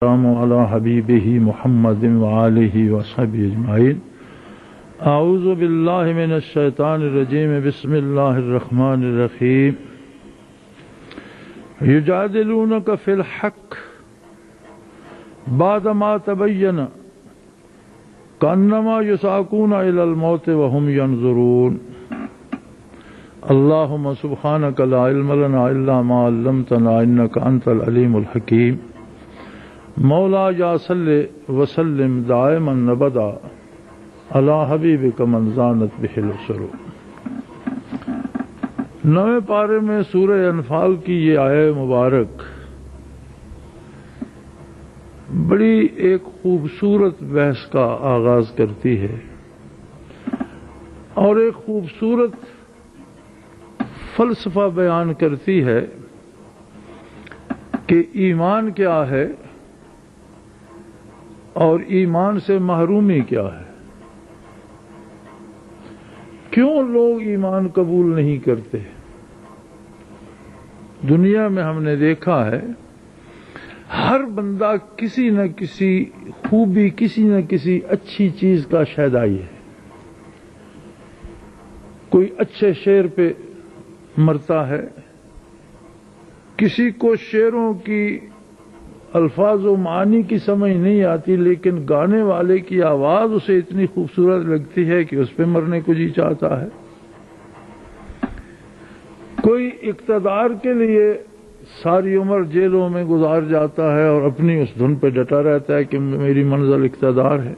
السلام علی حبیبہ محمد وآلہ وصحبہ اجمعین۔ اعوذ باللہ من الشیطان الرجیم، بسم اللہ الرحمن الرحیم۔ یجادلونک فی الحق بعدما تبین کأنما یساقون الی الموت وهم ینظرون۔ اللہم سبحانک لا علم لنا الا ما علمتنا انک انت العلیم الحکیم۔ مولا یا صلی وسلم دائما نبدا علی حبیبک من زانت بہ السرور۔ نویں پارے میں سورہ انفال کی یہ آیت مبارک بڑی ایک خوبصورت بحث کا آغاز کرتی ہے اور ایک خوبصورت فلسفہ بیان کرتی ہے کہ ایمان کیا ہے اور ایمان سے محرومی کیا ہے، کیوں لوگ ایمان قبول نہیں کرتے۔ دنیا میں ہم نے دیکھا ہے ہر بندہ کسی نہ کسی خوبی، کسی نہ کسی اچھی چیز کا شیدائی ہے۔ کوئی اچھے شعر پہ مرتا ہے، کسی کو شعروں کی الفاظ و معانی کی سمجھ نہیں آتی، لیکن گانے والے کی آواز اسے اتنی خوبصورت لگتی ہے کہ اس پہ مرنے کو جی چاہتا ہے۔ کوئی اقتدار کے لیے ساری عمر جیلوں میں گزار جاتا ہے اور اپنی اس دھن پہ ڈٹا رہتا ہے کہ میری منزل اقتدار ہے۔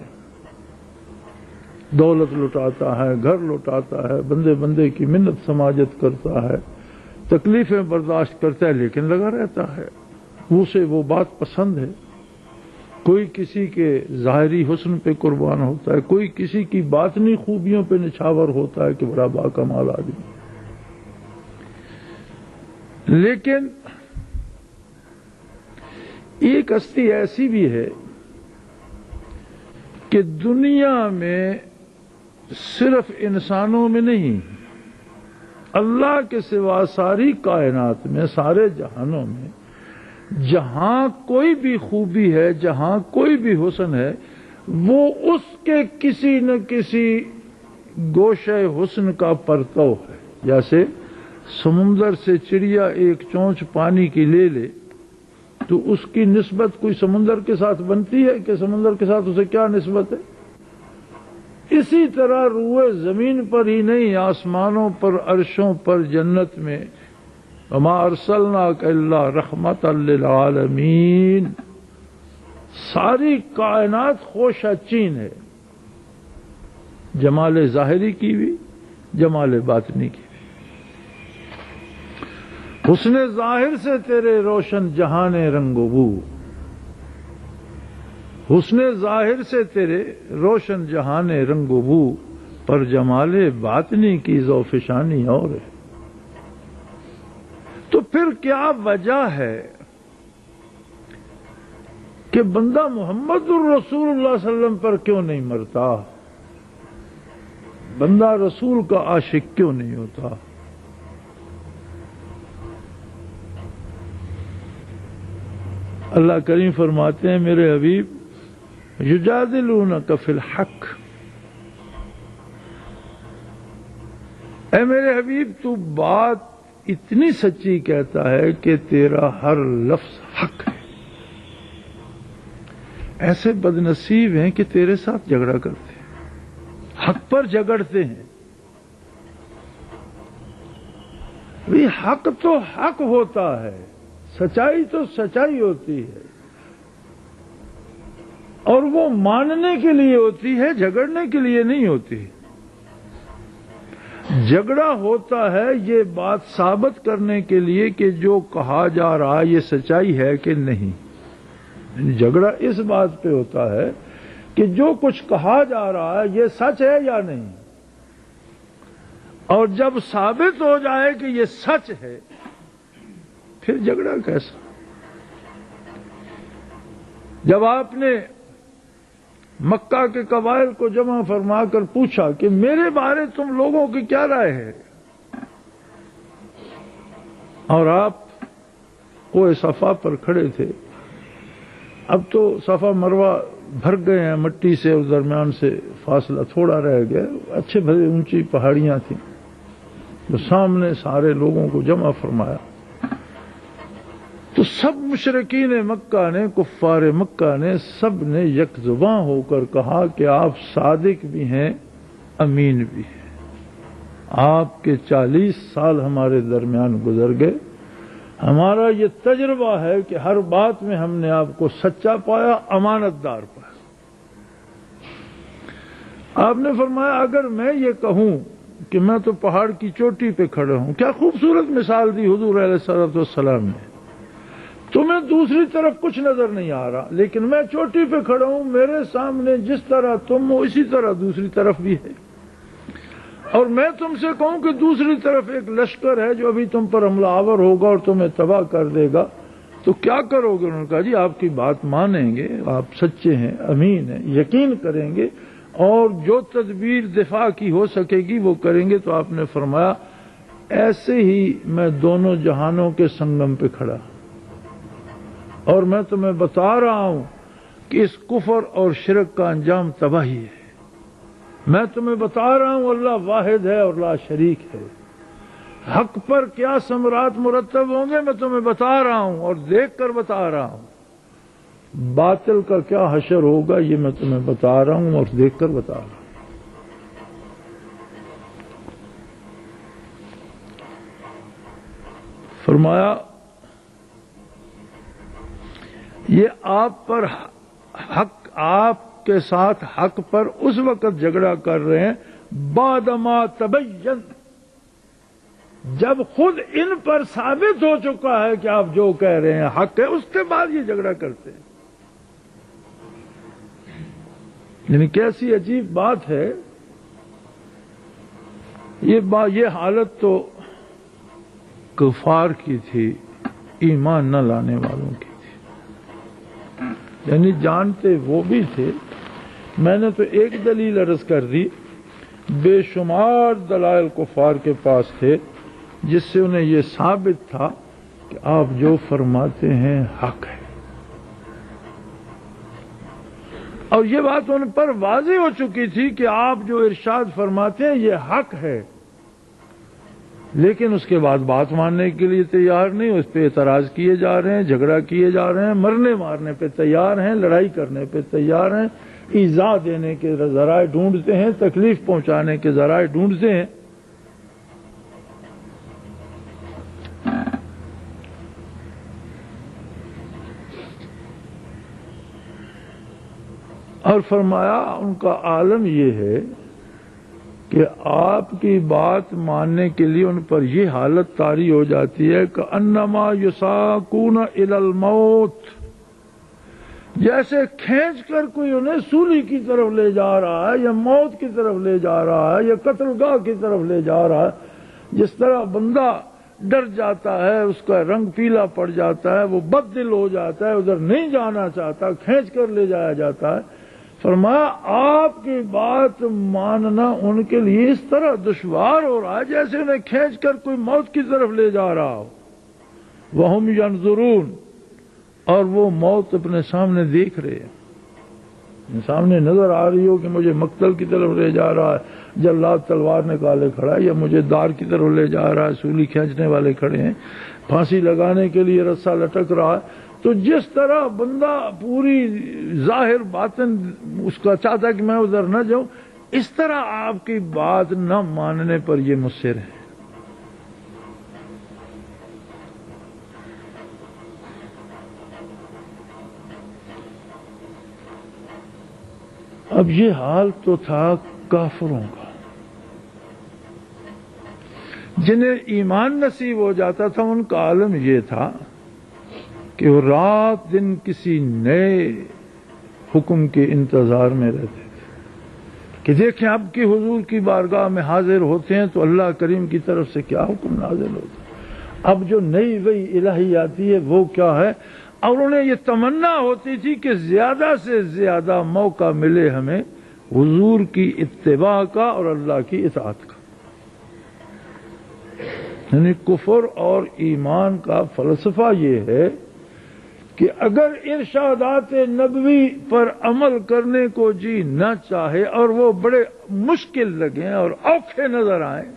دولت لٹاتا ہے، گھر لٹاتا ہے، بندے بندے کی منت سماجت کرتا ہے، تکلیفیں برداشت کرتا ہے، لیکن لگا رہتا ہے، اسے وہ بات پسند ہے۔ کوئی کسی کے ظاہری حسن پہ قربان ہوتا ہے، کوئی کسی کی باطنی خوبیوں پہ نچھاور ہوتا ہے کہ بڑا باکمال آدمی۔ لیکن ایک ہستی ایسی بھی ہے کہ دنیا میں صرف انسانوں میں نہیں، اللہ کے سوا ساری کائنات میں، سارے جہانوں میں جہاں کوئی بھی خوبی ہے، جہاں کوئی بھی حسن ہے، وہ اس کے کسی نہ کسی گوشے حسن کا پرتو ہے۔ جیسے سمندر سے چڑیا ایک چونچ پانی کی لے لے تو اس کی نسبت کوئی سمندر کے ساتھ بنتی ہے کہ سمندر کے ساتھ اسے کیا نسبت ہے؟ اسی طرح روئے زمین پر ہی نہیں، آسمانوں پر، عرشوں پر، جنت میں وما ارسلناک الا رحمۃ للعالمین، ساری کائنات خوشہ چین ہے، جمال ظاہری کی بھی، جمال باطنی کی بھی۔ حسن ظاہر سے تیرے روشن جہان رنگ و بو، حسن ظاہر سے تیرے روشن جہان رنگ و بو، پر جمال باطنی کی ذوفشانی اور ہے۔ تو پھر کیا وجہ ہے کہ بندہ محمد الرسول اللہ صلی اللہ علیہ وسلم پر کیوں نہیں مرتا؟ بندہ رسول کا عاشق کیوں نہیں ہوتا؟ اللہ کریم فرماتے ہیں میرے حبیب یجادلونک فی الحق، اے میرے حبیب تو بات اتنی سچی کہتا ہے کہ تیرا ہر لفظ حق ہے۔ ایسے بد نصیب ہیں کہ تیرے ساتھ جھگڑا کرتے ہیں، حق پر جھگڑتے ہیں۔ بھی حق تو حق ہوتا ہے، سچائی تو سچائی ہوتی ہے، اور وہ ماننے کے لیے ہوتی ہے، جھگڑنے کے لیے نہیں ہوتی۔ جھگڑا ہوتا ہے یہ بات ثابت کرنے کے لیے کہ جو کہا جا رہا یہ سچائی ہے کہ نہیں۔ جھگڑا اس بات پہ ہوتا ہے کہ جو کچھ کہا جا رہا ہے یہ سچ ہے یا نہیں، اور جب ثابت ہو جائے کہ یہ سچ ہے پھر جھگڑا کیسا؟ جب آپ نے مکہ کے قبائل کو جمع فرما کر پوچھا کہ میرے بارے تم لوگوں کی کیا رائے ہے، اور آپ کوہ صفا پر کھڑے تھے اب تو صفا مروہ بھر گئے ہیں مٹی سے، اور درمیان سے فاصلہ تھوڑا رہ گیا، اچھے بھلے اونچی پہاڑیاں تھیں، تو سامنے سارے لوگوں کو جمع فرمایا، تو سب مشرکین مکہ نے، کفار مکہ نے، سب نے یک زباں ہو کر کہا کہ آپ صادق بھی ہیں، امین بھی ہیں، آپ کے 40 سال ہمارے درمیان گزر گئے، ہمارا یہ تجربہ ہے کہ ہر بات میں ہم نے آپ کو سچا پایا، امانت دار پایا۔ آپ نے فرمایا اگر میں یہ کہوں کہ میں تو پہاڑ کی چوٹی پہ کھڑا ہوں، کیا خوبصورت مثال دی حضور علیہ الصلوۃ والسلام نے، تمہیں دوسری طرف کچھ نظر نہیں آ رہا، لیکن میں چوٹی پہ کھڑا ہوں، میرے سامنے جس طرح تم ہو اسی طرح دوسری طرف بھی ہے، اور میں تم سے کہوں کہ دوسری طرف ایک لشکر ہے جو ابھی تم پر حملہ آور ہوگا اور تمہیں تباہ کر دے گا، تو کیا کرو گے؟ انہوں نے کہا جی آپ کی بات مانیں گے، آپ سچے ہیں، امین ہیں، یقین کریں گے، اور جو تدبیر دفاع کی ہو سکے گی وہ کریں گے۔ تو آپ نے فرمایا ایسے ہی میں دونوں جہانوں کے سنگم پہ کھڑا، اور میں تمہیں بتا رہا ہوں کہ اس کفر اور شرک کا انجام تباہی ہے، میں تمہیں بتا رہا ہوں اللہ واحد ہے اور لا شریک ہے، حق پر کیا ثمرات مرتب ہوں گے میں تمہیں بتا رہا ہوں اور دیکھ کر بتا رہا ہوں، باطل کا کیا حشر ہوگا یہ میں تمہیں بتا رہا ہوں اور دیکھ کر بتا رہا ہوں۔ فرمایا یہ آپ پر حق، آپ کے ساتھ حق پر اس وقت جھگڑا کر رہے ہیں بعدما تبین، جب خود ان پر ثابت ہو چکا ہے کہ آپ جو کہہ رہے ہیں حق ہے، اس کے بعد یہ جھگڑا کرتے ہیں۔ یعنی کیسی عجیب بات ہے، یہ حالت تو کفار کی تھی، ایمان نہ لانے والوں کی تھی، یعنی جانتے وہ بھی تھے۔ میں نے تو ایک دلیل عرض کر دی، بے شمار دلائل کفار کے پاس تھے جس سے انہیں یہ ثابت تھا کہ آپ جو فرماتے ہیں حق ہے، اور یہ بات ان پر واضح ہو چکی تھی کہ آپ جو ارشاد فرماتے ہیں یہ حق ہے، لیکن اس کے بعد بات ماننے کے لیے تیار نہیں، اس پہ اعتراض کیے جا رہے ہیں، جھگڑا کیے جا رہے ہیں، مرنے مارنے پہ تیار ہیں، لڑائی کرنے پہ تیار ہیں، ایذا دینے کے ذرائع ڈھونڈتے ہیں، تکلیف پہنچانے کے ذرائع ڈھونڈتے ہیں۔ اور فرمایا ان کا عالم یہ ہے کہ آپ کی بات ماننے کے لیے ان پر یہ حالت طاری ہو جاتی ہے کہ انما یساقون الی الموت، جیسے کھینچ کر کوئی انہیں سولی کی طرف لے جا رہا ہے، یا موت کی طرف لے جا رہا ہے، یا قتل گاہ کی طرف لے جا رہا ہے۔ جس طرح بندہ ڈر جاتا ہے، اس کا رنگ پیلا پڑ جاتا ہے، وہ بد دل ہو جاتا ہے، ادھر نہیں جانا چاہتا، کھینچ کر لے جایا جاتا ہے۔ فرمایا آپ کی بات ماننا ان کے لیے اس طرح دشوار ہو رہا ہے جیسے انہیں کھینچ کر کوئی موت کی طرف لے جا رہا ہو۔ وہم ینظرون، اور وہ موت اپنے سامنے دیکھ رہے ہیں، سامنے نظر آ رہی ہو کہ مجھے مقتل کی طرف لے جا رہا ہے، جلاد تلوار نکالے کھڑا ہے، یا مجھے دار کی طرف لے جا رہا ہے، سولی کھینچنے والے کھڑے ہیں، پھانسی لگانے کے لیے رسہ لٹک رہا ہے۔ تو جس طرح بندہ پوری ظاہر باطن اس کا چاہتا ہے کہ میں ادھر نہ جاؤں، اس طرح آپ کی بات نہ ماننے پر یہ مصر ہے۔ اب یہ حال تو تھا کافروں کا، جنہیں ایمان نصیب ہو جاتا تھا ان کا عالم یہ تھا کہ وہ رات دن کسی نئے حکم کے انتظار میں رہتے تھے کہ دیکھیں اب کی حضور کی بارگاہ میں حاضر ہوتے ہیں تو اللہ کریم کی طرف سے کیا حکم نازل ہوتا ہے، اب جو نئی وحی الہی آتی ہے وہ کیا ہے۔ اور انہیں یہ تمنا ہوتی تھی کہ زیادہ سے زیادہ موقع ملے ہمیں حضور کی اتباع کا اور اللہ کی اطاعت کا۔ یعنی کفر اور ایمان کا فلسفہ یہ ہے کہ اگر ارشادات نبوی پر عمل کرنے کو جی نہ چاہے اور وہ بڑے مشکل لگیں اور اوکھے نظر آئیں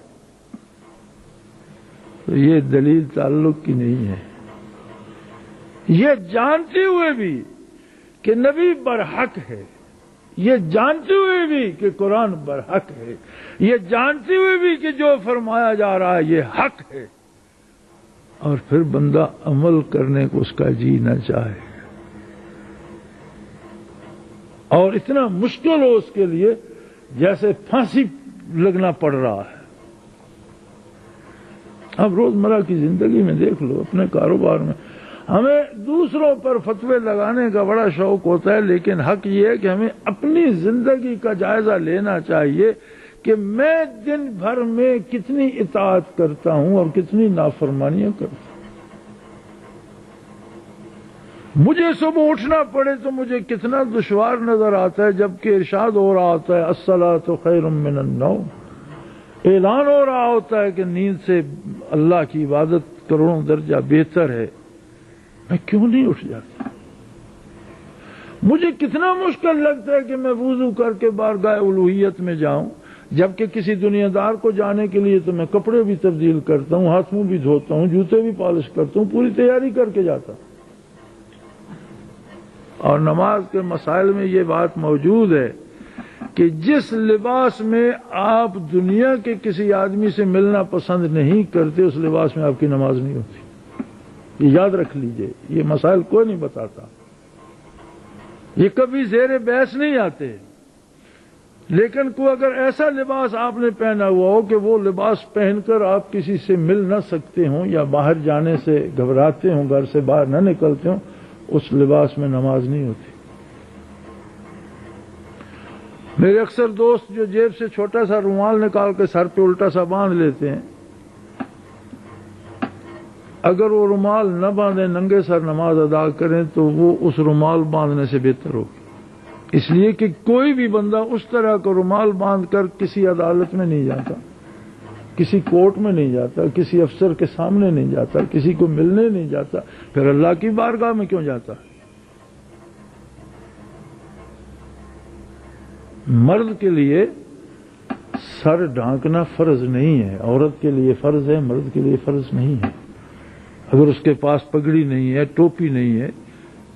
تو یہ دلیل تعلق کی نہیں ہے. یہ جانتے ہوئے بھی کہ نبی برحق ہے، یہ جانتے ہوئے بھی کہ قرآن برحق ہے، یہ جانتے ہوئے بھی کہ جو فرمایا جا رہا ہے یہ حق ہے، اور پھر بندہ عمل کرنے کو اس کا جی نہ چاہے اور اتنا مشکل ہو اس کے لیے جیسے پھانسی لگنا پڑ رہا ہے. اب روزمرہ کی زندگی میں دیکھ لو، اپنے کاروبار میں ہمیں دوسروں پر فتوے لگانے کا بڑا شوق ہوتا ہے، لیکن حق یہ ہے کہ ہمیں اپنی زندگی کا جائزہ لینا چاہیے کہ میں دن بھر میں کتنی اطاعت کرتا ہوں اور کتنی نافرمانیاں کرتا ہوں. مجھے صبح اٹھنا پڑے تو مجھے کتنا دشوار نظر آتا ہے، جبکہ ارشاد ہو رہا ہوتا ہے الصلاۃ خیر من النوم، اعلان ہو رہا ہوتا ہے کہ نیند سے اللہ کی عبادت کروڑوں درجہ بہتر ہے. میں کیوں نہیں اٹھ جاتا؟ مجھے کتنا مشکل لگتا ہے کہ میں وضو کر کے بارگاہ الوہیت میں جاؤں، جبکہ کسی دنیا دار کو جانے کے لیے تو میں کپڑے بھی تبدیل کرتا ہوں، ہاتھ منہ بھی دھوتا ہوں، جوتے بھی پالش کرتا ہوں، پوری تیاری کر کے جاتا ہوں. اور نماز کے مسائل میں یہ بات موجود ہے کہ جس لباس میں آپ دنیا کے کسی آدمی سے ملنا پسند نہیں کرتے اس لباس میں آپ کی نماز نہیں ہوتی. یہ یاد رکھ لیجئے، یہ مسائل کوئی نہیں بتاتا، یہ کبھی زیر بحث نہیں آتے. لیکن کوئی اگر ایسا لباس آپ نے پہنا ہوا ہو کہ وہ لباس پہن کر آپ کسی سے مل نہ سکتے ہوں یا باہر جانے سے گھبراتے ہوں، گھر سے باہر نہ نکلتے ہوں، اس لباس میں نماز نہیں ہوتی. میرے اکثر دوست جو جیب سے چھوٹا سا رومال نکال کے سر پہ الٹا سا باندھ لیتے ہیں، اگر وہ رومال نہ باندھیں، ننگے سر نماز ادا کریں تو وہ اس رومال باندھنے سے بہتر ہوگی. اس لیے کہ کوئی بھی بندہ اس طرح کا رومال باندھ کر کسی عدالت میں نہیں جاتا، کسی کورٹ میں نہیں جاتا، کسی افسر کے سامنے نہیں جاتا، کسی کو ملنے نہیں جاتا، پھر اللہ کی بارگاہ میں کیوں جاتا؟ مرد کے لیے سر ڈھانکنا فرض نہیں ہے، عورت کے لیے فرض ہے، مرد کے لیے فرض نہیں ہے. اگر اس کے پاس پگڑی نہیں ہے، ٹوپی نہیں ہے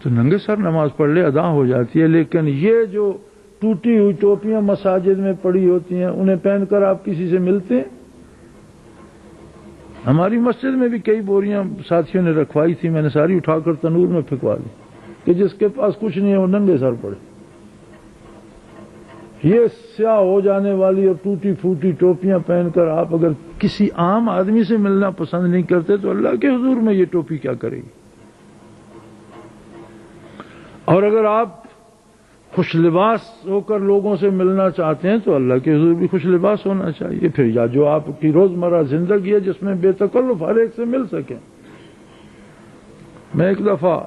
تو ننگے سر نماز پڑھ لے، ادا ہو جاتی ہے. لیکن یہ جو ٹوٹی ہوئی ٹوپیاں مساجد میں پڑی ہوتی ہیں انہیں پہن کر آپ کسی سے ملتے ہیں؟ ہماری مسجد میں بھی کئی بوریاں ساتھیوں نے رکھوائی تھی، میں نے ساری اٹھا کر تنور میں پھینکوا دی کہ جس کے پاس کچھ نہیں ہے وہ ننگے سر پڑے. یہ سیاہ ہو جانے والی اور ٹوٹی پھوٹی ٹوپیاں پہن کر آپ اگر کسی عام آدمی سے ملنا پسند نہیں کرتے تو اللہ کے حضور میں یہ ٹوپی کیا کرے گی؟ اور اگر آپ خوش لباس ہو کر لوگوں سے ملنا چاہتے ہیں تو اللہ کے حضور بھی خوش لباس ہونا چاہیے. پھر یا جو آپ کی روزمرہ زندگی ہے جس میں بے تکلف ہر ایک سے مل سکیں. میں ایک دفعہ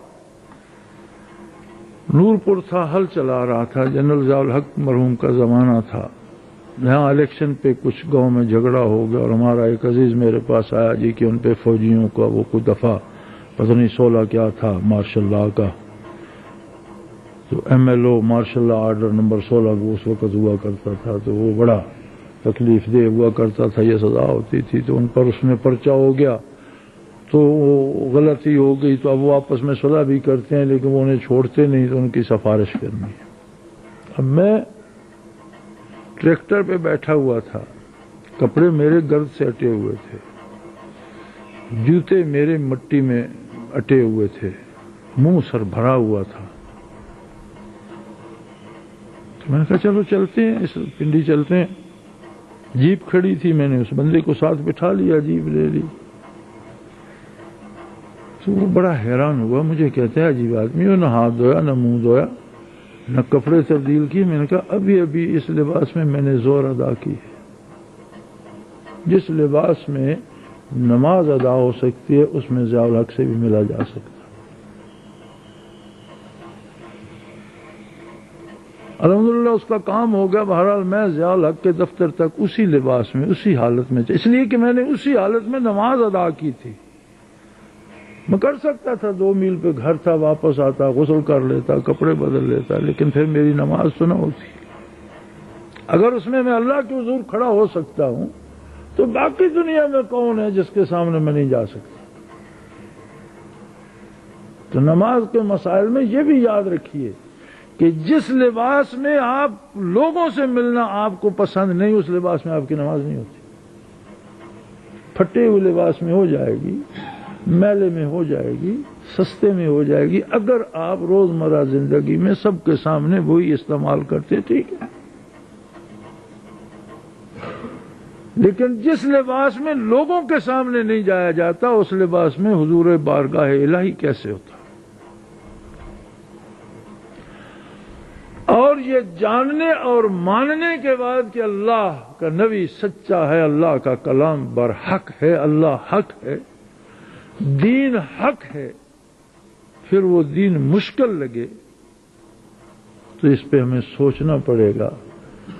نور پور تھا، ہل چلا رہا تھا، جنرل ضیاء الحق مرحوم کا زمانہ تھا. یہاں الیکشن پہ کچھ گاؤں میں جھگڑا ہو گیا اور ہمارا ایک عزیز میرے پاس آیا جی کہ ان پہ فوجیوں کا وہ کوئی دفعہ پتہ نہیں 16 کیا تھا مارشل لا کا، تو M L O martial law order number 16 وہ اس وقت ہوا کرتا تھا تو وہ بڑا تکلیف دہ ہوا کرتا تھا، یہ سزا ہوتی تھی. تو ان پر اس میں پرچہ ہو گیا تو وہ غلطی ہو گئی تو اب وہ آپس میں صلح بھی کرتے ہیں لیکن وہ انہیں چھوڑتے نہیں تو ان کی سفارش کرنی ہے. اب میں ٹریکٹر پہ بیٹھا ہوا تھا، کپڑے میرے گرد سے اٹے ہوئے تھے، جوتے میرے مٹی میں اٹے ہوئے تھے، منہ سر بھرا ہوا تھا. تو میں نے کہا چلو چلتے ہیں، اس پنڈی چلتے ہیں. جیپ کھڑی تھی، میں نے اس بندے کو ساتھ بٹھا لیا، جیپ لے لی. تو وہ بڑا حیران ہوا، مجھے کہتا ہے عجیب آدمی ہو، نہ ہاتھ دھویا نہ منہ دھویا نہ کپڑے تبدیل کیے. میں نے کہا ابھی ابھی اس لباس میں میں نے زور ادا کی ہے. جس لباس میں نماز ادا ہو سکتی ہے اس میں ضیاء الحق سے بھی ملا جا سکتا. الحمدللہ اس کا کام ہو گیا. بہرحال میں ضیاء الحق کے دفتر تک اسی لباس میں اسی حالت میں، اس لیے کہ میں نے اسی حالت میں نماز ادا کی تھی. میں کر سکتا تھا، 2 میل پہ گھر تھا، واپس آتا، غسل کر لیتا، کپڑے بدل لیتا، لیکن پھر میری نماز تو نہ ہوتی۔ اگر اس میں اللہ کے حضور کھڑا ہو سکتا ہوں تو باقی دنیا میں کون ہے جس کے سامنے میں نہیں جا سکتا؟ تو نماز کے مسائل میں یہ بھی یاد رکھیے کہ جس لباس میں آپ لوگوں سے ملنا آپ کو پسند نہیں، اس لباس میں آپ کی نماز نہیں ہوتی۔ پھٹے ہوئے لباس میں ہو جائے گی، میلے میں ہو جائے گی، سستے میں ہو جائے گی، اگر آپ روزمرہ زندگی میں سب کے سامنے وہی استعمال کرتے، ٹھیک ہے۔ لیکن جس لباس میں لوگوں کے سامنے نہیں جایا جاتا، اس لباس میں حضور بارگاہ الہی کیسے ہوتا؟ اور یہ جاننے اور ماننے کے بعد کہ اللہ کا نبی سچا ہے، اللہ کا کلام برحق ہے، اللہ حق ہے، دین حق ہے، پھر وہ دین مشکل لگے تو اس پہ ہمیں سوچنا پڑے گا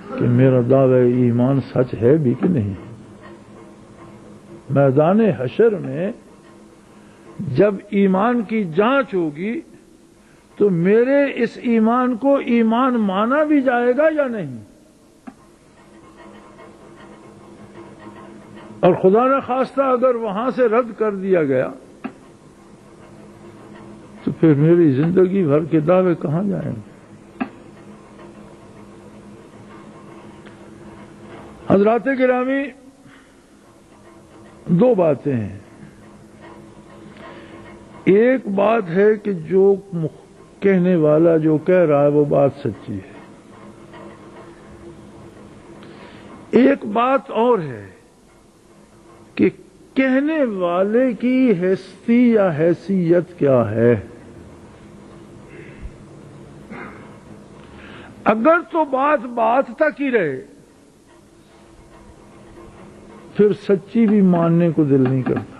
کہ میرا دعوی ایمان سچ ہے بھی کہ نہیں۔ میدان حشر میں جب ایمان کی جانچ ہوگی تو میرے اس ایمان کو ایمان مانا بھی جائے گا یا نہیں؟ اور خدا نہ خواستہ اگر وہاں سے رد کر دیا گیا تو پھر میری زندگی بھر کے دعوے کہاں جائیں گے؟ حضرات گرامی، 2 باتیں ہیں۔ ایک بات ہے کہ جو کہنے والا جو کہہ رہا ہے وہ بات سچی ہے، ایک بات اور ہے کہ کہنے والے کی ہستی یا حیثیت کیا ہے۔ اگر تو بات تک ہی رہے پھر سچی بھی ماننے کو دل نہیں کرتا۔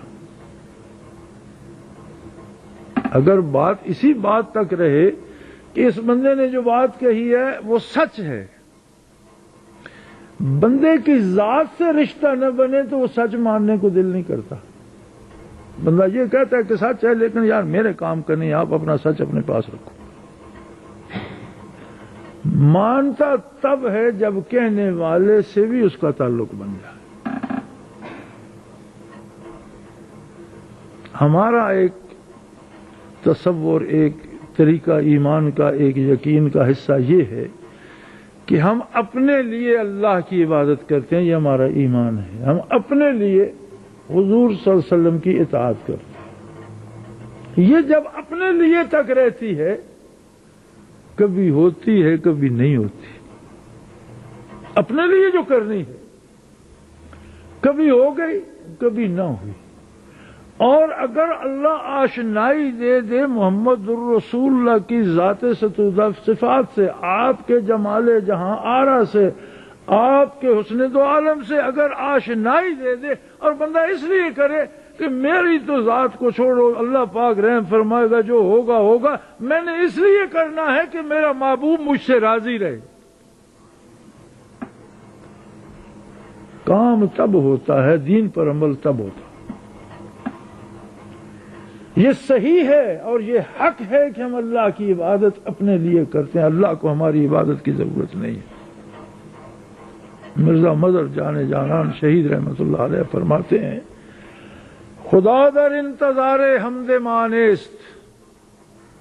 اگر بات اسی بات تک رہے کہ اس بندے نے جو بات کہی ہے وہ سچ ہے، بندے کی ذات سے رشتہ نہ بنے تو وہ سچ ماننے کو دل نہیں کرتا۔ بندہ یہ کہتا ہے کہ سچ ہے لیکن یار میرے کام کا نہیں، آپ اپنا سچ اپنے پاس رکھو۔ مانتا تب ہے جب کہنے والے سے بھی اس کا تعلق بن جائے۔ ہمارا ایک تصور، ایک طریقہ ایمان کا، ایک یقین کا حصہ یہ ہے کہ ہم اپنے لیے اللہ کی عبادت کرتے ہیں، یہ ہمارا ایمان ہے۔ ہم اپنے لیے حضور صلی اللہ علیہ وسلم کی اطاعت کرتے ہیں۔ یہ جب اپنے لیے تک رہتی ہے، کبھی ہوتی ہے کبھی نہیں ہوتی۔ اپنے لیے جو کرنی ہے کبھی ہو گئی کبھی نہ ہوئی۔ اور اگر اللہ آشنائی دے دے محمد الرسول اللہ کی ذات صفات سے، آپ کے جمال جہاں آرا سے، آپ کے حسن دو عالم سے اگر آشنائی دے دے اور بندہ اس لیے کرے کہ میری تو ذات کو چھوڑو، اللہ پاک رحم فرمائے گا، جو ہوگا ہوگا، میں نے اس لیے کرنا ہے کہ میرا محبوب مجھ سے راضی رہے، کام تب ہوتا ہے، دین پر عمل تب ہوتا ہے۔ یہ صحیح ہے اور یہ حق ہے کہ ہم اللہ کی عبادت اپنے لیے کرتے ہیں، اللہ کو ہماری عبادت کی ضرورت نہیں ہے۔ مرزا مظہر جان جانان شہید رحمت اللہ علیہ فرماتے ہیں، خدا در انتظار حمد مانست،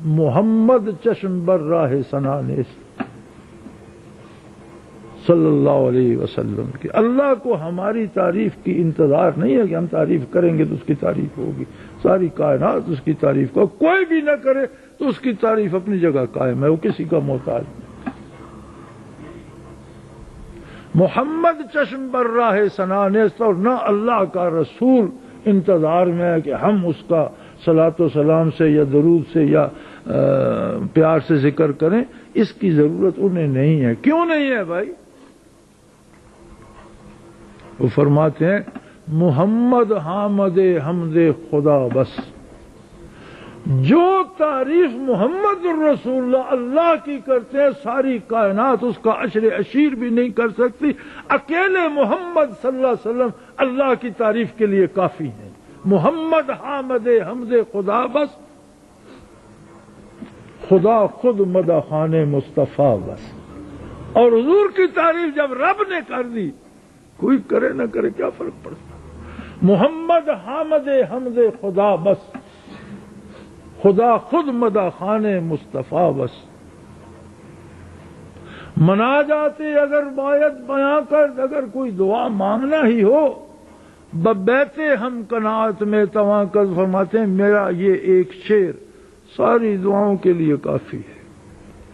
محمد چشم بر راہ ثنا نیست، صلی اللہ علیہ وسلم کی۔ اللہ کو ہماری تعریف کی انتظار نہیں ہے کہ ہم تعریف کریں گے تو اس کی تعریف ہوگی، ساری کائنات اس کی تعریف کو، کوئی بھی نہ کرے تو اس کی تعریف اپنی جگہ قائم ہے، وہ کسی کا محتاج نہیں۔ محمد چشم بر راہ ثنا نیست، اور نہ اللہ کا رسول انتظار میں ہے کہ ہم اس کا صلاۃ و سلام سے یا درود سے یا پیار سے ذکر کریں، اس کی ضرورت انہیں نہیں ہے۔ کیوں نہیں ہے بھائی؟ وہ فرماتے ہیں، محمد حامد حمد خدا بس، جو تعریف محمد الرسول اللہ اللہ کی کرتے ہیں ساری کائنات اس کا عشر عشیر بھی نہیں کر سکتی، اکیلے محمد صلی اللہ علیہ وسلم اللہ کی تعریف کے لیے کافی ہیں۔ محمد حامد حمد خدا بس، خدا خود مدح خوان مصطفیٰ بس۔ اور حضور کی تعریف جب رب نے کر دی، کوئی کرے نہ کرے کیا فرق پڑتا؟ محمد حامد حمد خدا بس، خدا خود مدح خوان مصطفیٰ بس۔ مناجاتے اگر باید بیاں کر، اگر کوئی دعا مانگنا ہی ہو، ببیت ہم قناعت میں تواں کر، فرماتے ہیں میرا یہ ایک شعر ساری دعاؤں کے لیے کافی ہے۔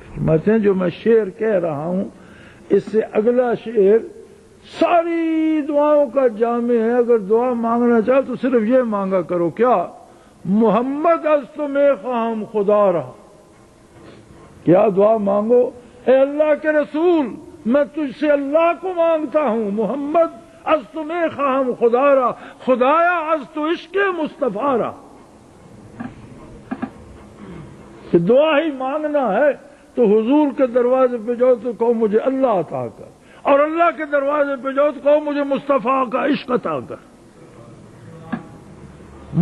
فرماتے ہیں جو میں شعر کہہ رہا ہوں اس سے اگلا شعر ساری دعاؤں کا جامع ہے۔ اگر دعا مانگنا چاہو تو صرف یہ مانگا کرو، کیا؟ محمد از تمہیں خواہم خدا رہا۔ کیا دعا مانگو؟ اے اللہ کے رسول میں تجھ سے اللہ کو مانگتا ہوں، محمد از تمہیں خواہم خدا را، خدایا از تو عشق مصطفیٰ را۔ کہ دعا ہی مانگنا ہے تو حضور کے دروازے پہ جاؤ تو کہو مجھے اللہ عطا کر، اور اللہ کے دروازے پہ جاؤ تو کہو مجھے مصطفیٰ کا عشق عطا کر۔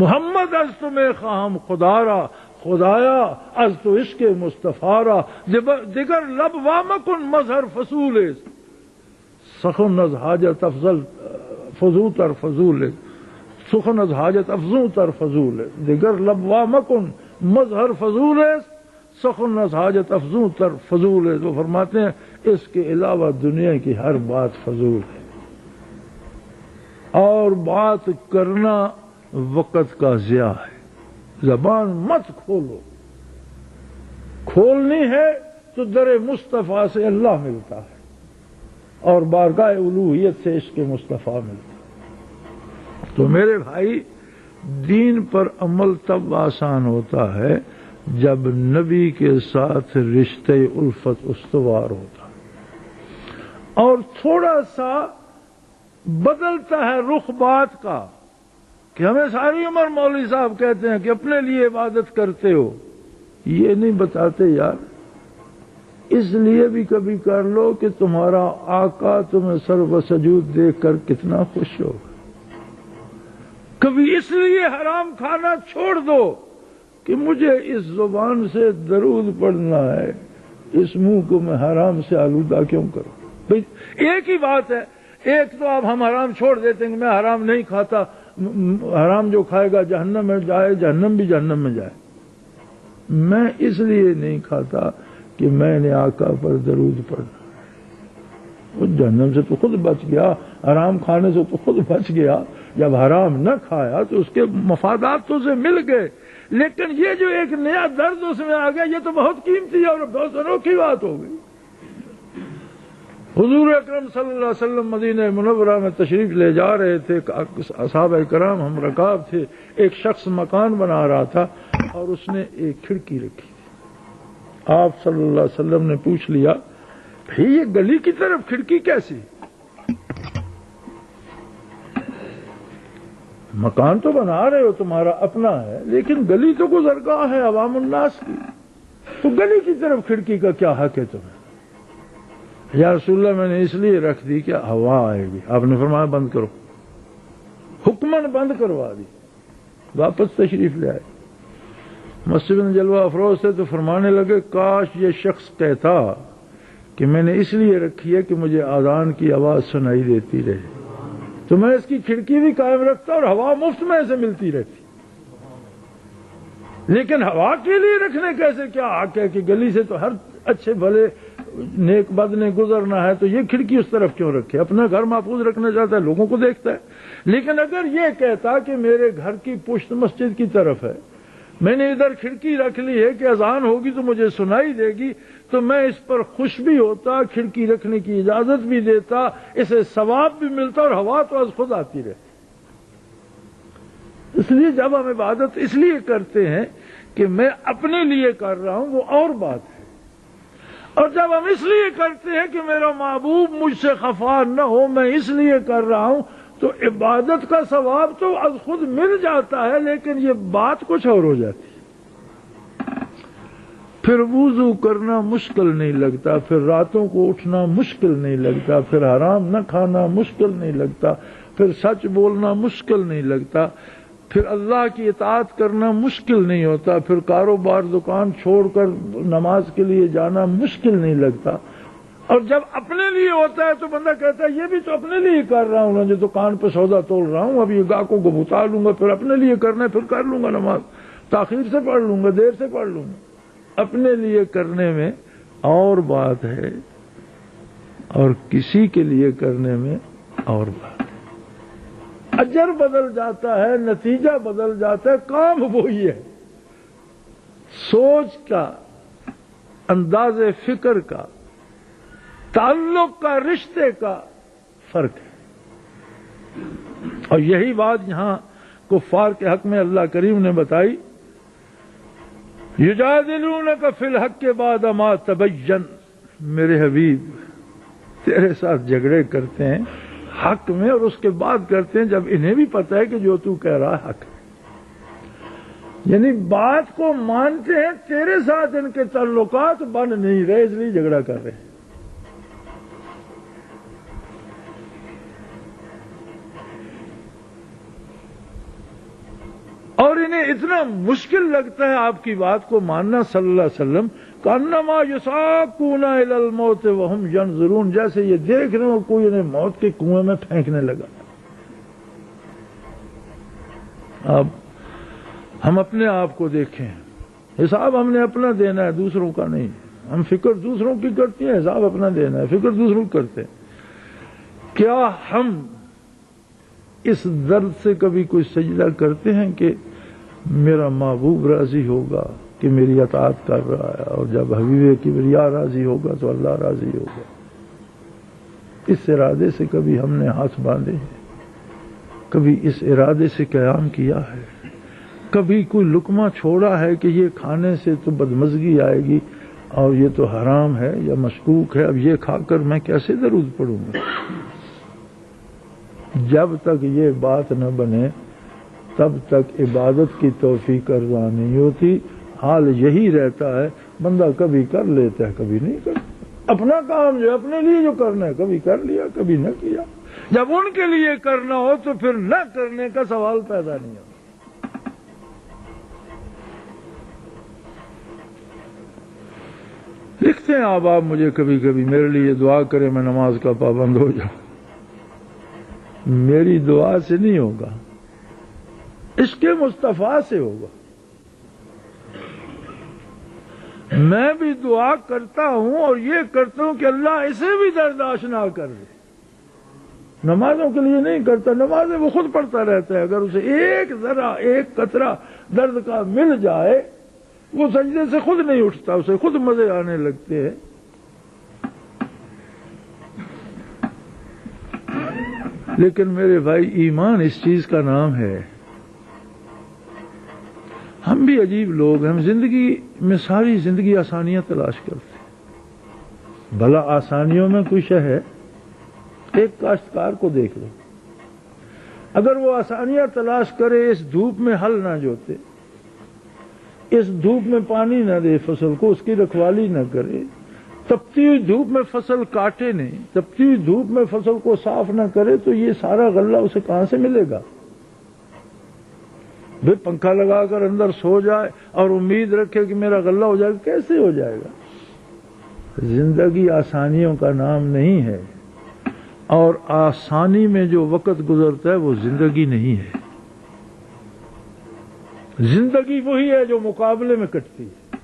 محمد از تمہیں خواہم خدا را، خدایا از تو عشق مصطفیٰ را، دیگر لب وامکن مظہر فضول سخن از حاجت افضل فضو تر فضول، سخن از حاجت افضو تر فضول، دیگر لب وامکن مظہر فضول سخن از حاجت افضو تر فضول ہے۔ وہ فرماتے ہیں اس کے علاوہ دنیا کی ہر بات فضول ہے، اور بات کرنا وقت کا ضیاع ہے۔ زبان مت کھولو، کھولنی ہے تو در مصطفیٰ سے اللہ ملتا ہے، اور بارگاہ الوہیت سے عشق مصطفیٰ ملتا ہے۔ تو میرے بھائی، دین پر عمل تب آسان ہوتا ہے جب نبی کے ساتھ رشتے الفت استوار ہوتا ہے، اور تھوڑا سا بدلتا ہے رخ بات کا، کہ ہمیں ساری عمر مولوی صاحب کہتے ہیں کہ اپنے لیے عبادت کرتے ہو، یہ نہیں بتاتے یار اس لیے بھی کبھی کر لو کہ تمہارا آقا تمہیں سر و سجود دیکھ کر کتنا خوش ہوگا۔ کبھی اس لیے حرام کھانا چھوڑ دو کہ مجھے اس زبان سے درود پڑھنا ہے، اس منہ کو میں حرام سے آلودہ کیوں کروں؟ بھئی ایک ہی بات ہے، ایک تو آپ ہم حرام چھوڑ دیتے ہیں کہ میں حرام نہیں کھاتا، حرام جو کھائے گا جہنم میں جائے، جہنم بھی جہنم میں جائے۔ میں اس لیے نہیں کھاتا کہ میں نے آقا پر درود پڑھنا، وہ جہنم سے تو خود بچ گیا، حرام کھانے سے تو خود بچ گیا، جب حرام نہ کھایا تو اس کے مفادات تو اسے مل گئے، لیکن یہ جو ایک نیا درد اس میں آ گیا، یہ تو بہت قیمتی اور بہت انوکھی بات ہو گئی۔ حضور اکرم صلی اللہ علیہ وسلم مدینہ منورہ میں تشریف لے جا رہے تھے، صحابہ کرام ہم رکاب تھے، ایک شخص مکان بنا رہا تھا اور اس نے ایک کھڑکی رکھی تھی۔ آپ صلی اللہ علیہ وسلم نے پوچھ لیا بھئی یہ گلی کی طرف کھڑکی کیسی؟ مکان تو بنا رہے ہو تمہارا اپنا ہے، لیکن گلی تو گزرگاہ ہے عوام الناس کی، تو گلی کی طرف کھڑکی کا کیا حق ہے تمہیں؟ یا رسول اللہ میں نے اس لیے رکھ دی کہ ہوا آئے گی۔ آپ نے فرمایا بند کرو، حکماً بند کروا دی، واپس تشریف لے آئے۔ مسجد میں جلوہ افروز تھے تو فرمانے لگے کاش یہ شخص کہتا کہ میں نے اس لیے رکھی ہے کہ مجھے اذان کی آواز سنائی دیتی رہے، تو میں اس کی کھڑکی بھی قائم رکھتا اور ہوا مفت میں سے ملتی رہتی۔ لیکن ہوا کے لیے رکھنے کیسے کیا حق ہے کہ گلی سے تو ہر اچھے بھلے نیک بد نے گزرنا ہے، تو یہ کھڑکی اس طرف کیوں رکھے؟ اپنا گھر محفوظ رکھنا چاہتا ہے، لوگوں کو دیکھتا ہے۔ لیکن اگر یہ کہتا کہ میرے گھر کی پشت مسجد کی طرف ہے، میں نے ادھر کھڑکی رکھ لی ہے کہ اذان ہوگی تو مجھے سنائی دے گی، تو میں اس پر خوش بھی ہوتا، کھڑکی رکھنے کی اجازت بھی دیتا، اسے ثواب بھی ملتا اور ہوا تو از خود آتی رہتی۔ اس لیے جب ہم عبادت اس لیے کرتے ہیں کہ میں اپنے لیے کر رہا ہوں وہ اور بات ہے، اور جب ہم اس لیے کرتے ہیں کہ میرا محبوب مجھ سے خفا نہ ہو، میں اس لیے کر رہا ہوں، تو عبادت کا ثواب تو از خود مل جاتا ہے، لیکن یہ بات کچھ اور ہو جاتی ہے۔ پھر وضو کرنا مشکل نہیں لگتا، پھر راتوں کو اٹھنا مشکل نہیں لگتا، پھر حرام نہ کھانا مشکل نہیں لگتا، پھر سچ بولنا مشکل نہیں لگتا، پھر اللہ کی اطاعت کرنا مشکل نہیں ہوتا، پھر کاروبار دکان چھوڑ کر نماز کے لیے جانا مشکل نہیں لگتا، اور جب اپنے لیے ہوتا ہے تو بندہ کہتا ہے یہ بھی تو اپنے لیے کر رہا ہوں نا، جو دکان پہ سودا تول رہا ہوں، اب یہ گاہکوں کو بتا لوں گا، پھر اپنے لیے کرنا ہے، پھر کر لوں گا نماز، تاخیر سے پڑھ لوں گا، دیر سے پڑھ لوں گا۔ اپنے لیے کرنے میں اور بات ہے اور کسی کے لیے کرنے میں اور بات ہے۔ اجر بدل جاتا ہے، نتیجہ بدل جاتا ہے، کام وہی ہے۔ سوچ کا، انداز فکر کا، تعلق کا، رشتے کا فرق ہے، اور یہی بات یہاں کفار کے حق میں اللہ کریم نے بتائی۔ یجادلونک فی الحق کے بعد ما تبین، میرے حبیب تیرے ساتھ جھگڑے کرتے ہیں حق میں، اور اس کے بعد کرتے ہیں جب انہیں بھی پتہ ہے کہ جو تو کہہ رہا ہے حق ہے، یعنی بات کو مانتے ہیں، تیرے ساتھ ان کے تعلقات بن نہیں رہے، اس لیے جھگڑا کر رہے ہیں۔ اور انہیں اتنا مشکل لگتا ہے آپ کی بات کو ماننا صلی اللہ علیہ وسلم، کانما یساقون الی الموت وہم ینظرون، جیسے یہ دیکھ رہے ہو کوئی انہیں موت کے کنویں میں پھینکنے لگا۔ اب ہم اپنے آپ کو دیکھیں، حساب ہم نے اپنا دینا ہے، دوسروں کا نہیں۔ ہم فکر دوسروں کی کرتی ہیں، حساب اپنا دینا ہے، فکر دوسروں کی کرتے ہیں۔ کیا ہم اس درد سے کبھی کوئی سجدہ کرتے ہیں کہ میرا محبوب راضی ہوگا کہ میری اطاعت کر رہا ہے، اور جب حبیب کبریا راضی ہوگا تو اللہ راضی ہوگا؟ اس ارادے سے کبھی ہم نے ہاتھ باندھے ہیں؟ کبھی اس ارادے سے قیام کیا ہے؟ کبھی کوئی لقمہ چھوڑا ہے کہ یہ کھانے سے تو بدمزگی آئے گی اور یہ تو حرام ہے یا مشکوک ہے، اب یہ کھا کر میں کیسے درود پڑھوں گا؟ جب تک یہ بات نہ بنے تب تک عبادت کی توفیق رضا نہیں ہوتی۔ حال یہی رہتا ہے، بندہ کبھی کر لیتا ہے، کبھی نہیں کرتا۔ اپنا کام جو اپنے لیے جو کرنا ہے کبھی کر لیا، کبھی نہ کیا۔ جب ان کے لیے کرنا ہو تو پھر نہ کرنے کا سوال پیدا نہیں ہوتا۔ لکھتے ہیں آپ مجھے کبھی کبھی میرے لیے دعا کریں میں نماز کا پابند ہو جاؤں۔ میری دعا سے نہیں ہوگا، عشق مصطفیٰ سے ہوگا۔ میں بھی دعا کرتا ہوں اور یہ کرتا ہوں کہ اللہ اسے بھی برداشت نہ کر دے۔ نمازوں کے لیے نہیں کرتا، نمازیں وہ خود پڑھتا رہتا ہے، اگر اسے ایک ذرا ایک قطرہ درد کا مل جائے وہ سجدے سے خود نہیں اٹھتا، اسے خود مزے آنے لگتے ہیں۔ لیکن میرے بھائی ایمان اس چیز کا نام ہے۔ ہم بھی عجیب لوگ ہیں، ہم زندگی میں ساری زندگی آسانیاں تلاش کرتے ہیں۔ بھلا آسانیوں میں کوئی شے ہے؟ ایک کاشتکار کو دیکھ لو، اگر وہ آسانیاں تلاش کرے، اس دھوپ میں ہل نہ جوتے، اس دھوپ میں پانی نہ دے فصل کو، اس کی رکھوالی نہ کرے، تپتی ہوئی دھوپ میں فصل کاٹے نہیں، تپتی ہوئی دھوپ میں فصل کو صاف نہ کرے، تو یہ سارا غلہ اسے کہاں سے ملے گا؟ بھئی پنکھا لگا کر اندر سو جائے اور امید رکھے کہ میرا غلہ ہو جائے گا، کیسے ہو جائے گا؟ زندگی آسانیوں کا نام نہیں ہے، اور آسانی میں جو وقت گزرتا ہے وہ زندگی نہیں ہے۔ زندگی وہی ہے جو مقابلے میں کٹتی ہے،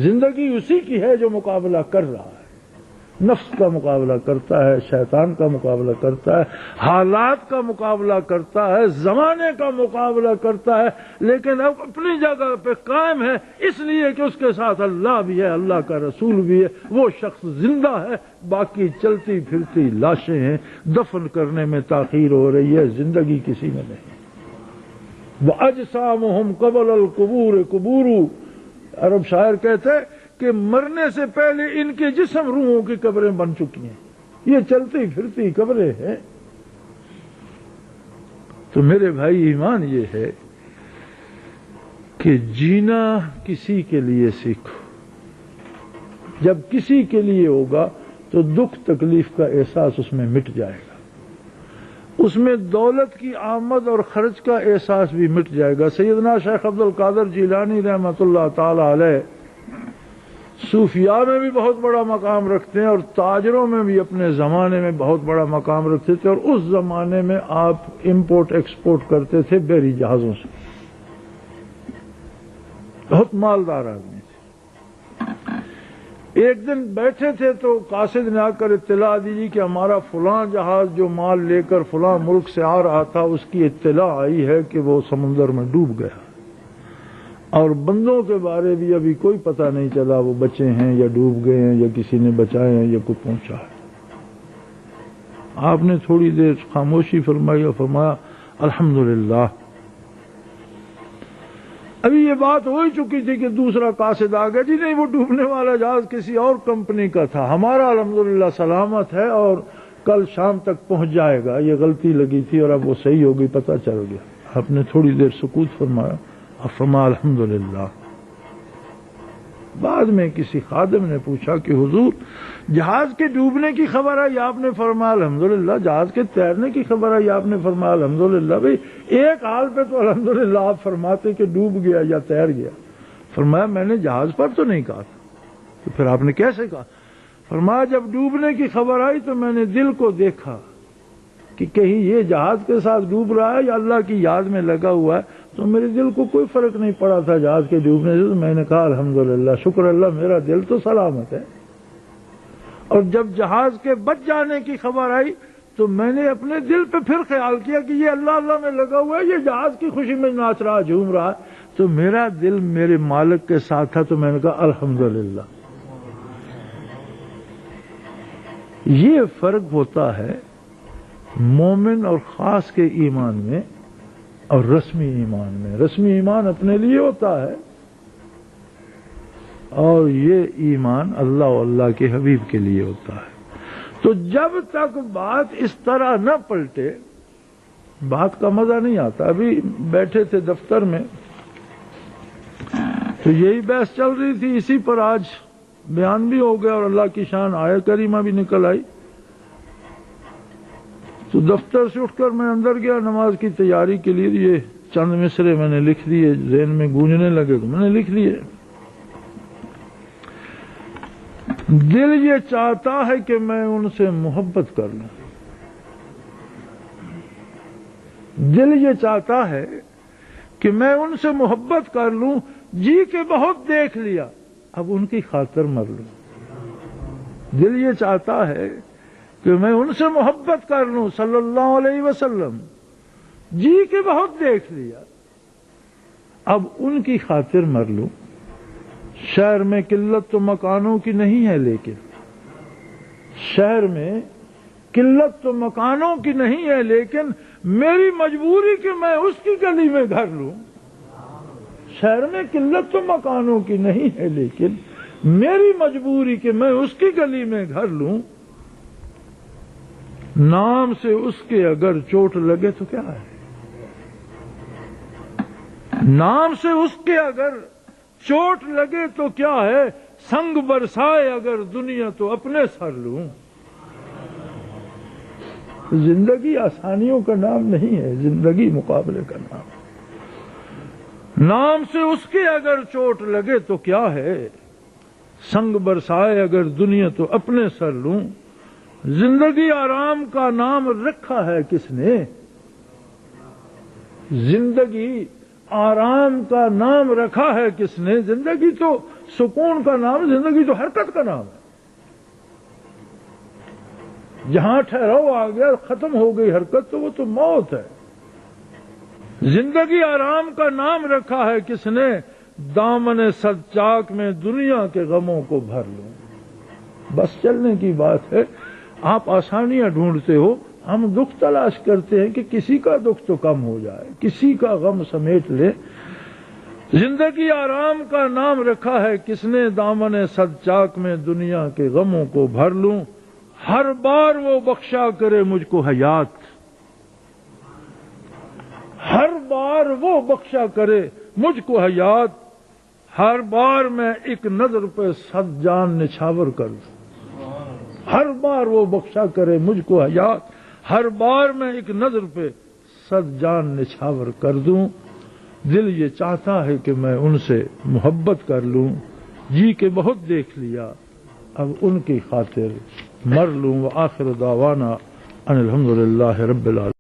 زندگی اسی کی ہے جو مقابلہ کر رہا ہے، نفس کا مقابلہ کرتا ہے، شیطان کا مقابلہ کرتا ہے، حالات کا مقابلہ کرتا ہے، زمانے کا مقابلہ کرتا ہے، لیکن اب اپنی جگہ پہ قائم ہے، اس لیے کہ اس کے ساتھ اللہ بھی ہے، اللہ کا رسول بھی ہے، وہ شخص زندہ ہے، باقی چلتی پھرتی لاشیں ہیں، دفن کرنے میں تاخیر ہو رہی ہے، زندگی کسی میں نہیں۔ وَأَجْسَامُهُمْ قَبْلَ الْقُبُورِ قُبُورُ، عرب شاعر کہتے ہیں کہ مرنے سے پہلے ان کے جسم روحوں کی قبریں بن چکی ہیں، یہ چلتی پھرتی قبریں ہیں۔ تو میرے بھائی ایمان یہ ہے کہ جینا کسی کے لیے سیکھو، جب کسی کے لیے ہوگا تو دکھ تکلیف کا احساس اس میں مٹ جائے گا، اس میں دولت کی آمد اور خرچ کا احساس بھی مٹ جائے گا۔ سیدنا شیخ عبد القادر جیلانی رحمۃ اللہ تعالی علیہ صوفیاء میں بھی بہت بڑا مقام رکھتے ہیں اور تاجروں میں بھی اپنے زمانے میں بہت بڑا مقام رکھتے تھے، اور اس زمانے میں آپ امپورٹ ایکسپورٹ کرتے تھے بحری جہازوں سے، بہت مالدار آدمی تھے۔ ایک دن بیٹھے تھے تو قاصد نے آ کر اطلاع دی کہ ہمارا فلاں جہاز جو مال لے کر فلاں ملک سے آ رہا تھا اس کی اطلاع آئی ہے کہ وہ سمندر میں ڈوب گیا، اور بندوں کے بارے بھی ابھی کوئی پتہ نہیں چلا وہ بچے ہیں یا ڈوب گئے ہیں یا کسی نے بچائے ہیں یا کوئی پہنچا ہے۔ آپ نے تھوڑی دیر خاموشی فرمائی اور فرمایا الحمدللہ۔ ابھی یہ بات ہو ہی چکی تھی کہ دوسرا قاصد آ گیا، جی نہیں وہ ڈوبنے والا جہاز کسی اور کمپنی کا تھا، ہمارا الحمدللہ سلامت ہے اور کل شام تک پہنچ جائے گا، یہ غلطی لگی تھی اور اب وہ صحیح ہو گئی، پتہ چل گیا۔ آپ نے تھوڑی دیر سکوت فرمایا اور فرمایا الحمدللہ۔ بعد میں کسی خادم نے پوچھا کہ حضور جہاز کے ڈوبنے کی خبر آئی، آپ نے فرمایا الحمدللہ، جہاز کے تیرنے کی خبر آئی، آپ نے فرمایا الحمدللہ۔ بھئی ایک حال پہ تو الحمدللہ آپ فرماتے کہ ڈوب گیا یا تیر گیا۔ فرمایا میں نے جہاز پر تو نہیں کہا تھا۔ تو پھر آپ نے کیسے کہا؟ فرمایا جب ڈوبنے کی خبر آئی تو میں نے دل کو دیکھا کہ کہیں یہ جہاز کے ساتھ ڈوب رہا ہے یا اللہ کی یاد میں لگا ہوا ہے، تو میرے دل کو کوئی فرق نہیں پڑا تھا جہاز کے ڈوبنے سے، تو میں نے کہا الحمدللہ، شکر اللہ میرا دل تو سلامت ہے۔ اور جب جہاز کے بچ جانے کی خبر آئی تو میں نے اپنے دل پہ پھر خیال کیا کہ یہ اللہ اللہ میں لگا ہوا ہے، یہ جہاز کی خوشی میں ناچ رہا جھوم رہا ہے، تو میرا دل میرے مالک کے ساتھ تھا، تو میں نے کہا الحمدللہ۔ یہ فرق ہوتا ہے مومن اور خاص کے ایمان میں اور رسمی ایمان میں۔ رسمی ایمان اپنے لیے ہوتا ہے اور یہ ایمان اللہ اور اللہ کے حبیب کے لیے ہوتا ہے۔ تو جب تک بات اس طرح نہ پلٹے بات کا مزہ نہیں آتا۔ ابھی بیٹھے تھے دفتر میں تو یہی بحث چل رہی تھی، اسی پر آج بیان بھی ہو گیا اور اللہ کی شان آیت کریمہ بھی نکل آئی۔ تو دفتر سے اٹھ کر میں اندر گیا نماز کی تیاری کے لیے، یہ چند مصرے میں نے لکھ دیے، ذہن میں گونجنے لگے تو میں نے لکھ دیے۔ دل یہ چاہتا ہے کہ میں ان سے محبت کر لوں، دل یہ چاہتا ہے کہ میں ان سے محبت کر لوں، جی کے بہت دیکھ لیا اب ان کی خاطر مر لوں۔ دل یہ چاہتا ہے کہ میں ان سے محبت کر لوں صلی اللہ علیہ وسلم، جی کے بہت دیکھ لیا اب ان کی خاطر مر لوں۔ شہر میں قلت تو مکانوں کی نہیں ہے، لیکن شہر میں قلت تو مکانوں کی نہیں ہے، لیکن میری مجبوری کہ میں اس کی گلی میں گھر لوں۔ شہر میں قلت تو مکانوں کی نہیں ہے، لیکن میری مجبوری کہ میں اس کی گلی میں گھر لوں۔ نام سے اس کے اگر چوٹ لگے تو کیا ہے، نام سے اس کے اگر چوٹ لگے تو کیا ہے، سنگ برسائے اگر دنیا تو اپنے سر لوں۔ زندگی آسانیوں کا نام نہیں ہے، زندگی مقابلے کا نام۔ نام سے اس کے اگر چوٹ لگے تو کیا ہے، سنگ برسائے اگر دنیا تو اپنے سر لوں۔ زندگی آرام کا نام رکھا ہے کس نے، زندگی آرام کا نام رکھا ہے کس نے، زندگی تو سکون کا نام، زندگی تو حرکت کا نام ہے۔ جہاں ٹھہراؤ آ گیا ختم ہو گئی حرکت تو وہ تو موت ہے۔ زندگی آرام کا نام رکھا ہے کس نے، دامن صد چاک میں دنیا کے غموں کو بھر لوں۔ بس چلنے کی بات ہے۔ آپ آسانیاں ڈھونڈتے ہو، ہم دکھ تلاش کرتے ہیں کہ کسی کا دکھ تو کم ہو جائے، کسی کا غم سمیٹ لے۔ زندگی آرام کا نام رکھا ہے کس نے، دامن صد چاک میں دنیا کے غموں کو بھر لوں۔ ہر بار وہ بخشا کرے مجھ کو حیات، ہر بار وہ بخشا کرے مجھ کو حیات، ہر بار میں ایک نظر پہ 100 جان نچھاور کر دوں۔ ہر بار وہ بخشا کرے مجھ کو حیات، ہر بار میں ایک نظر پہ 100 جان نچھاور کر دوں. دل یہ چاہتا ہے کہ میں ان سے محبت کر لوں. جی کے بہت دیکھ لیا، اب ان کی خاطر مر لوں. وآخر دعوانا ان الحمدللہ رب العالمین.